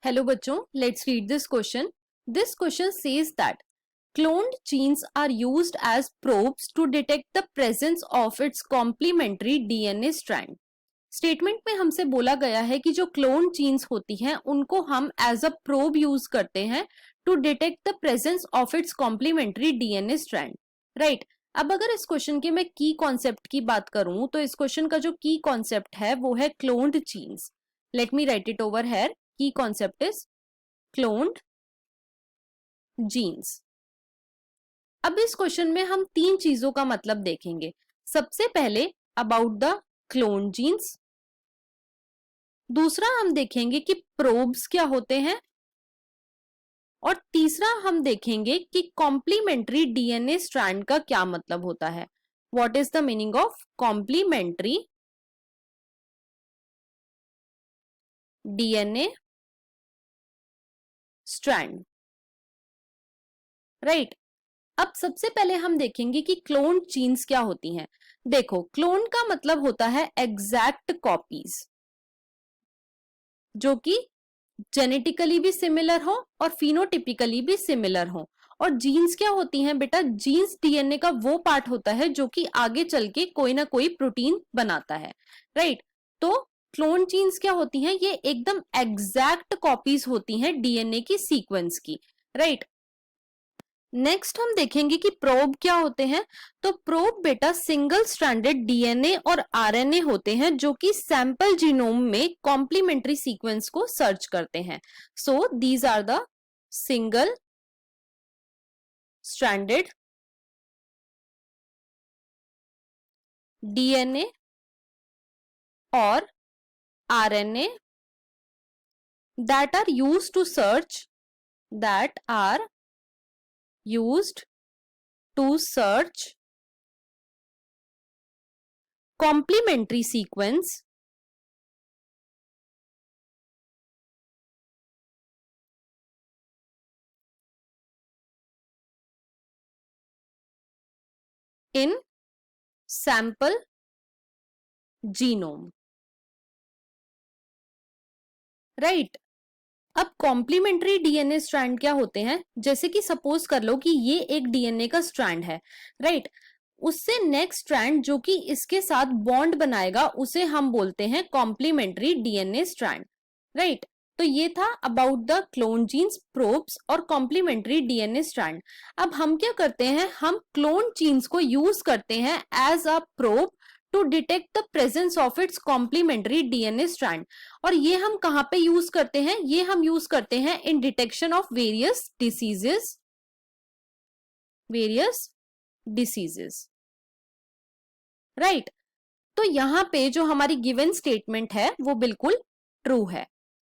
Hello बच्चों, let's read this question. This question says that cloned genes are used as probes to detect the presence of its complementary DNA strand. Statement में हमसे बोला गया है कि जो clone jeans होती हैं उनको हम एज अ प्रोब यूज करते हैं to detect the presence of its complementary DNA strand. Right. अब अगर इस क्वेश्चन के मैं की कॉन्सेप्ट की बात करूं तो इस क्वेश्चन का जो की कॉन्सेप्ट है वो है cloned genes. Let me write it over here. Key concept is cloned genes. अब इस क्वेश्चन में हम तीन चीजों का मतलब देखेंगे. सबसे पहले अबाउट द क्लोन जीन्स, दूसरा हम देखेंगे कि प्रोब्स क्या होते हैं, और तीसरा हम देखेंगे कि कॉम्प्लीमेंट्री डीएनए स्ट्रैंड का क्या मतलब होता है. What is the meaning of complementary DNA strand. Right. अब सबसे पहले हम देखेंगे कि क्लोन जीन्स क्या होती हैं. देखो, क्लोन का मतलब होता है एग्जैक्ट कॉपीज, जो कि जेनेटिकली भी सिमिलर हो और फिनोटिपिकली भी सिमिलर हो. और जीन्स क्या होती हैं बेटा? जीन्स डीएनए का वो पार्ट होता है जो कि आगे चल के कोई ना कोई प्रोटीन बनाता है. राइट. तो क्लोन जीन्स क्या होती हैं? ये एकदम एग्जैक्ट कॉपीज होती हैं डीएनए की सीक्वेंस की. राइट. नेक्स्ट हम देखेंगे कि प्रोब क्या होते हैं. तो प्रोब बेटा सिंगल स्ट्रैंडेड डीएनए और आरएनए होते हैं जो कि सैंपल जीनोम में कॉम्प्लीमेंट्री सीक्वेंस को सर्च करते हैं. So these are the single stranded DNA और RNA that are used to search complementary sequence in sample genome. Right. अब कॉम्प्लीमेंट्री डीएनए स्ट्रैंड क्या होते हैं? जैसे कि सपोज कर लो कि ये एक डीएनए का स्ट्रैंड है. राइट. उससे नेक्स्ट स्ट्रैंड जो कि इसके साथ बॉन्ड बनाएगा उसे हम बोलते हैं कॉम्प्लीमेंट्री डीएनए स्ट्रैंड. राइट. तो ये था about the clone genes, probes और कॉम्प्लीमेंट्री डीएनए स्ट्रैंड. अब हम क्या करते हैं? हम क्लोन जीन्स को यूज करते हैं as a probe to detect the presence of its complementary DNA strand. और ये हम कहां पे यूज करते हैं? ये हम यूज करते हैं in detection of various diseases. Right. तो यहां पे जो हमारी गिवन स्टेटमेंट है वो बिल्कुल ट्रू है.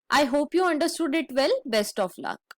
I hope you understood it well. Best of luck.